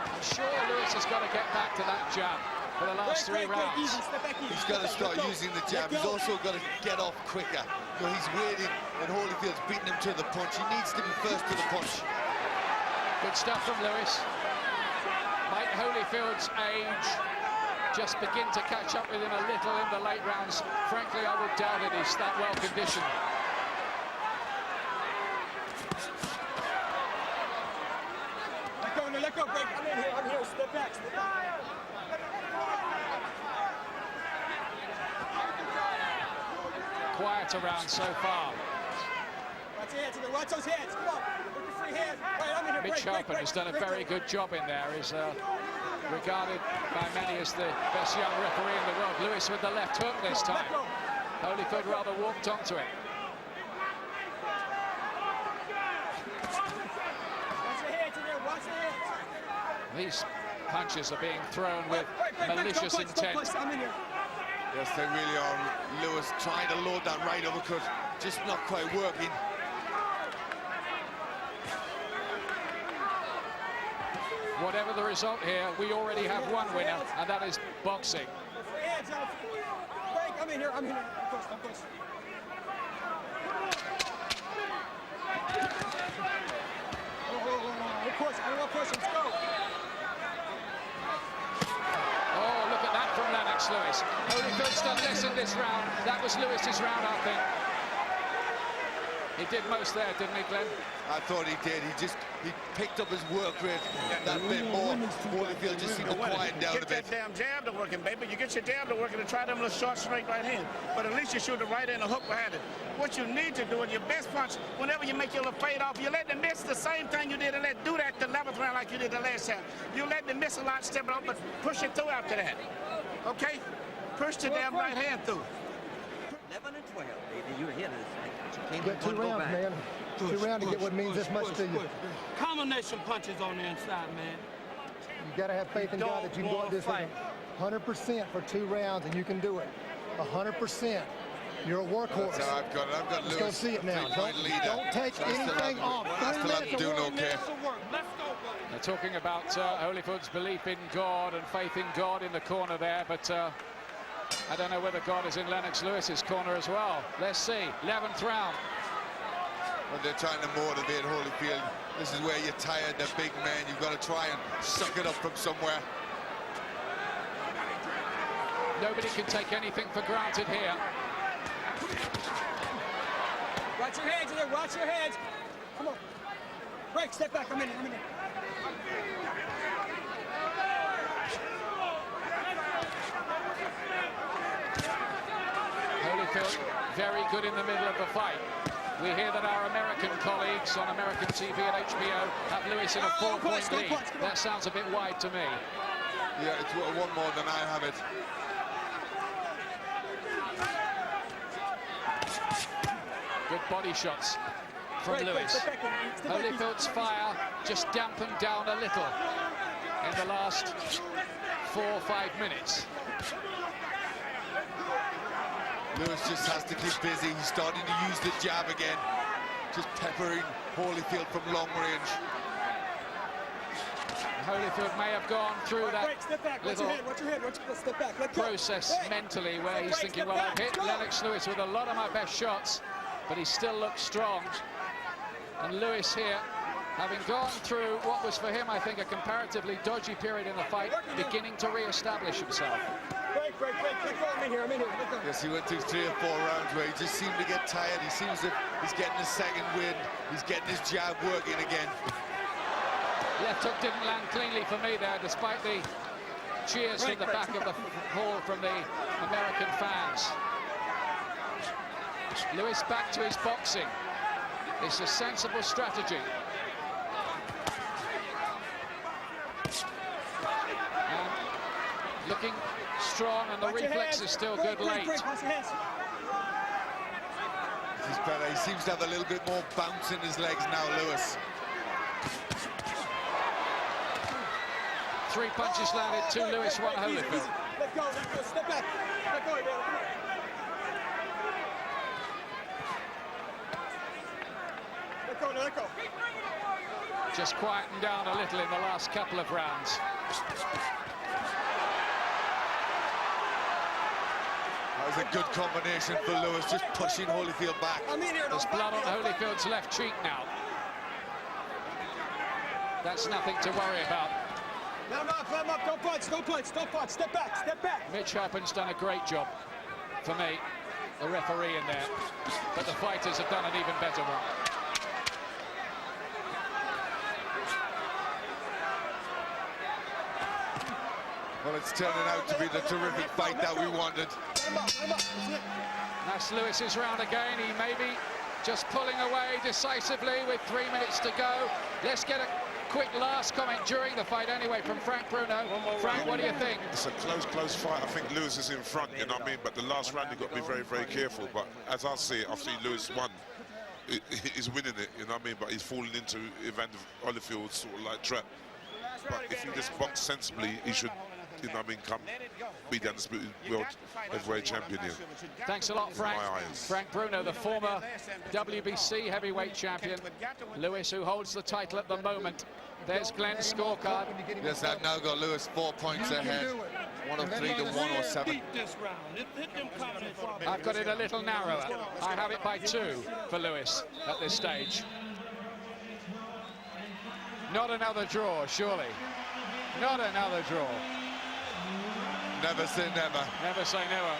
I'm sure Lewis has got to get back to that jab for the last 3 rounds. He's got to start using the jab. He's also got to get off quicker. You know, he's waiting, and Holyfield's beating him to the punch. He needs to be first to the punch. Good stuff from Lewis. Might Holyfield's age just begin to catch up with him a little in the late rounds? Frankly, I would doubt it. He's that well conditioned. Let go, break. I'm here, step back. Quiet around so far. Watch those hands, come on. Look at free hands. Right, I'm in here. Mitch Halpern has done a very good job in there. He's regarded by many as the best young referee in the world. Lewis with the left hook this time. Holyfield rather walked onto it. Watch your hands in there, watch your hands. These punches are being thrown with malicious intent. I'm in here. Yes, they really are. Lewis trying to load that right uppercut, just not quite working. Whatever the result here, we already have one winner, and that is boxing. Hands up. Break, I'm in here. I'm push. I don't want to push, let's go. Oh, look at that from Lennox Lewis. Holyfield's done less in this round. That was Lewis's round, I think. He did most there, didn't he, Glenn? I thought he did. He picked up his work rate that bit more. Holyfield just seemed to quieten down a bit. Get that damn jab to working, baby. You get your jab to working and try them little short, straight right hand. But at least you shoot the right hand and hook behind it. What you need to do in your best punch, whenever you make your little fade off, you let them miss the same thing you did and do that the 11th round like you did the last time. You let them miss a lot, step it up, but push it through after that. Okay? Push the damn right hand through. 11 and 12, baby. You're hitters. You got 2 rounds, man. 2 rounds to get what means this much to you. Combination punches on the inside, man. You got to have faith in God that you can go at this 100% for 2 rounds, and you can do it. 100%. You're a workhorse. That's how I've got it. I've got Lewis. Let's go see it now. Don't take anything off. I still have to do no care. They're talking about Holyfield's belief in God and faith in God in the corner there, but I don't know whether God is in Lennox Lewis's corner as well. Let's see. 11th round. Well, they're trying to motivate Holyfield. This is where you're tired, the big man. You've got to try and suck it up from somewhere. Nobody can take anything for granted here. Watch your hands in there, watch your hands. come on. Break, step back, I'm in it. Holyfield very good in the middle of the fight. We hear that our American colleagues on American TV and HBO have Lewis in a 4-point lead. That sounds a bit wide to me. Yeah, it's one more than I have it. Good body shots from Lewis. Holyfield's fire just dampened down a little in the last 4 or 5 minutes. Lewis just has to keep busy. He's starting to use the jab again. Just peppering Holyfield from long range. Holyfield may have gone through that little process mentally where he's thinking, well, I've hit Lennox Lewis with a lot of my best shots, but he still looks strong. And Lewis here, having gone through what was for him, I think, a comparatively dodgy period in the fight, beginning to re-establish himself. Break. I'm in here. Yes, he went through 3 or 4 rounds where he just seemed to get tired. He seems as if he's getting his second wind. He's getting his jab working again. Left hook didn't land cleanly for me there, despite the cheers from the back of the hall from the American fans. Lewis back to his boxing. It's a sensible strategy. And looking strong, and the reflex is still good late. He's better. He seems to have a little bit more bounce in his legs now, Lewis. 3 punches landed, 2 Lewis, 1 Holyfield. Let go, step back. Let go, man. Let go. Just quietened down a little in the last couple of rounds. That was a good combination for Lewis, just pushing Holyfield back. There's blood on Holyfield's left cheek now. That's nothing to worry about. Climb up, don't punch, step back. Mitch Halpern's done a great job, for me, the referee in there. But the fighters have done an even better one. Well, it's turning out to be the terrific fight that we wanted. That's Lewis's round again. He may be just pulling away decisively with 3 minutes to go. Let's get a quick last comment during the fight anyway from Frank Bruno. Frank, what do you think? It's a close fight. I think Lewis is in front, you know what I mean? But the last round, you've got to be very, very careful. But as I see it, I see Lewis won. He's winning it, you know what I mean? But he's falling into Evander Holyfield's sort of like trap. But if he just boxes sensibly, he should, you know what I mean, come be the undisputed world heavyweight champion here. Thanks a lot, Frank. Frank Bruno, the former WBC heavyweight champion. Lewis, who holds the title at the moment. There's Glenn's scorecard. Yes, I've now got Lewis 4 points ahead. 103 to 107. I've got it a little narrower. I have it by 2 for Lewis at this stage. Not another draw, surely. Not another draw. Never say never. Never say never.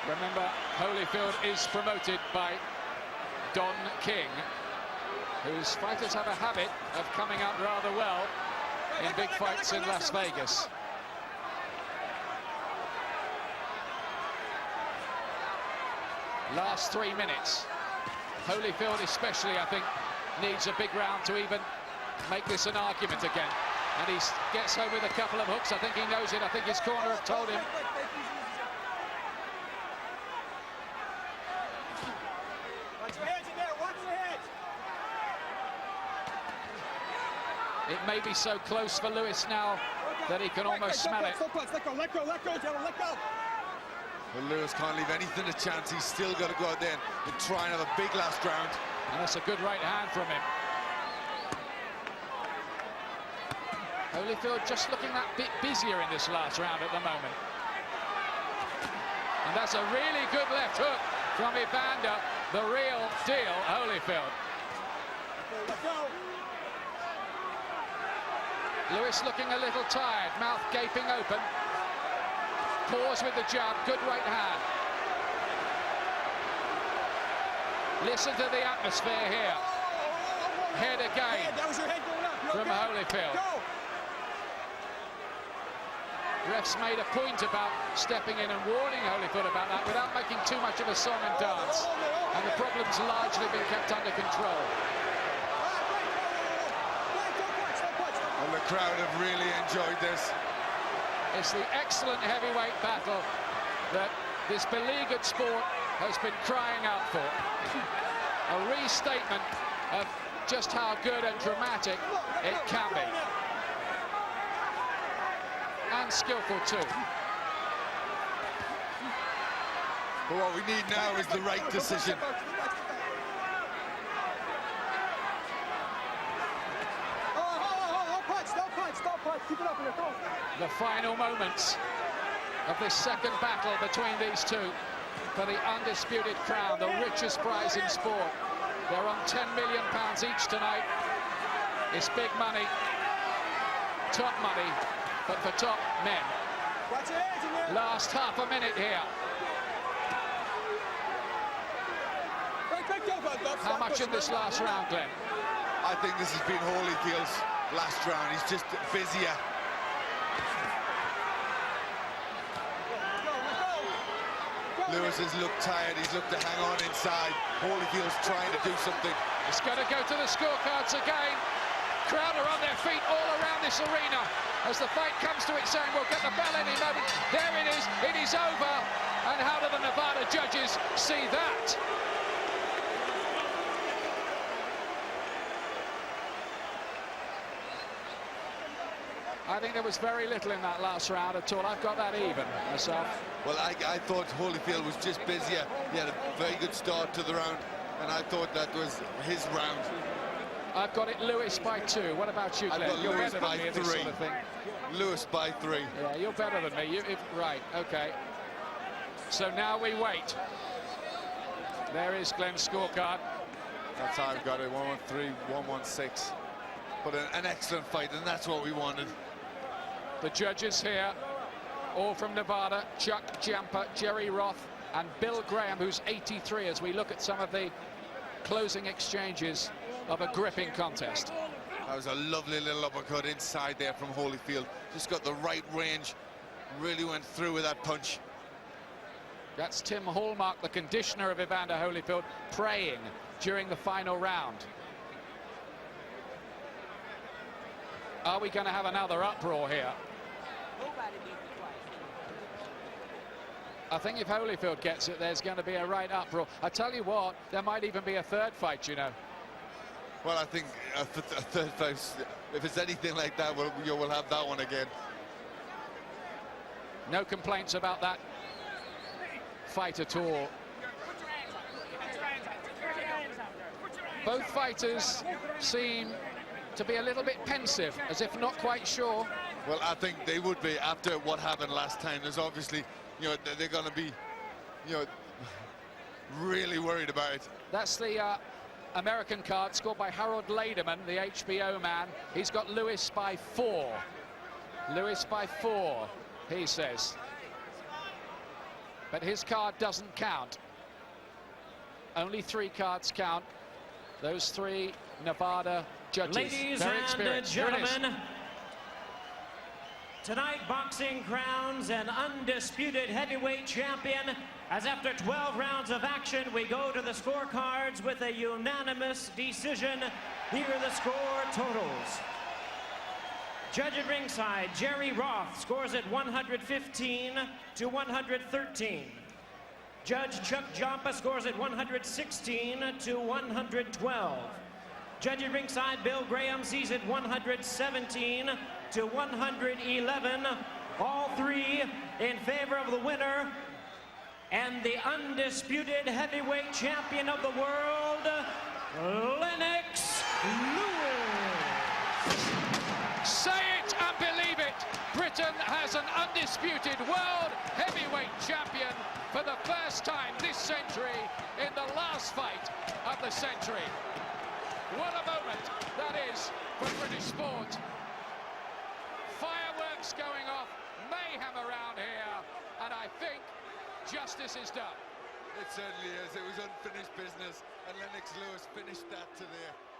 Remember, Holyfield is promoted by Don King, whose fighters have a habit of coming out rather well in big fights in Las Vegas. Last 3 minutes. Holyfield especially, I think, needs a big round to even make this an argument again. And he gets home with a couple of hooks. I think he knows it. I think his corner have told him. Watch your hands in there, watch your hands. It may be so close for Lewis now that he can almost smell it. Let go, gentlemen, let go. Well, Lewis can't leave anything to chance. He's still got to go out there and try and have a big last round. And that's a good right hand from him. Holyfield just looking that bit busier in this last round at the moment. And that's a really good left hook from Evander, the real deal, Holyfield. Let go. Lewis looking a little tired, mouth gaping open. Pause with the jab, good right hand. Listen to the atmosphere here. Head again That was your head going up. from Holyfield. Go. Refs made a point about stepping in and warning Holyfield about that without making too much of a song and dance. And the problem's largely been kept under control. And the crowd have really enjoyed this. It's the excellent heavyweight battle that this beleaguered sport has been crying out for. A restatement of just how good and dramatic it can be. And skillful too. But what we need now is the right decision. The final moments of this second battle between these two for the undisputed crown, the richest prize in sport. They're on £10 million each tonight. It's big money, top money, but for top men. Last half a minute here. How much in this last round, Glenn? I think this has been Holyfield's last round. He's just busier. Lewis has looked tired. He's looked to hang on inside. Holyfield's trying to do something. It's going to go to the scorecards again. Crowd are on their feet all around this arena as the fight comes to its end. We'll get the bell any moment. There it is. It is over. And how do the Nevada judges see that? I think there was very little in that last round at all. I've got that even myself. Well, I thought Holyfield was just busier. He had a very good start to the round, and I thought that was his round. I've got it Lewis by 2. What about you, Glenn? I've got You're Lewis better by than me in 3. this sort of thing. Lewis by 3. Yeah, you're better than me. Right, okay. So now we wait. There is Glenn's scorecard. That's how I've got it. 113, 116. But an excellent fight, and that's what we wanted. The judges here, all from Nevada: Chuck Giampa, Jerry Roth, and Bill Graham, who's 83, as we look at some of the closing exchanges of a gripping contest. That was a lovely little uppercut inside there from Holyfield. Just got the right range, really went through with that punch. That's Tim Hallmark, the conditioner of Evander Holyfield, praying during the final round. Are we going to have another uproar here? I think if Holyfield gets it, there's going to be a right uproar. I tell you what, there might even be a third fight, you know. Well, I think a third fight, if it's anything like that, we'll have that one again. No complaints about that fight at all. Both fighters seem to be a little bit pensive, as if not quite sure. Well, I think they would be after what happened last time. There's obviously, you know, they're going to be, you know, really worried about it. That's the American card scored by Harold Lederman, the HBO man. He's got Lewis by 4. Lewis by 4, he says. But his card doesn't count. Only 3 cards count. Those 3 Nevada judges. Ladies and gentlemen, tonight boxing crowns an undisputed heavyweight champion, as after 12 rounds of action we go to the scorecards with a unanimous decision. Here are the score totals. Judge at ringside, Jerry Roth scores at 115 to 113. Judge Chuck Giampa scores at 116 to 112. Judge at ringside, Bill Graham sees it 117 to 111. All 3 in favor of the winner and the undisputed heavyweight champion of the world, Lennox Lewis. Say it and believe it. Britain has an undisputed world heavyweight champion for the first time this century in the last fight of the century. What a moment that is for British sport. Fireworks going off, mayhem around here, and I think justice is done. It certainly is. It was unfinished business, and Lennox Lewis finished that to there.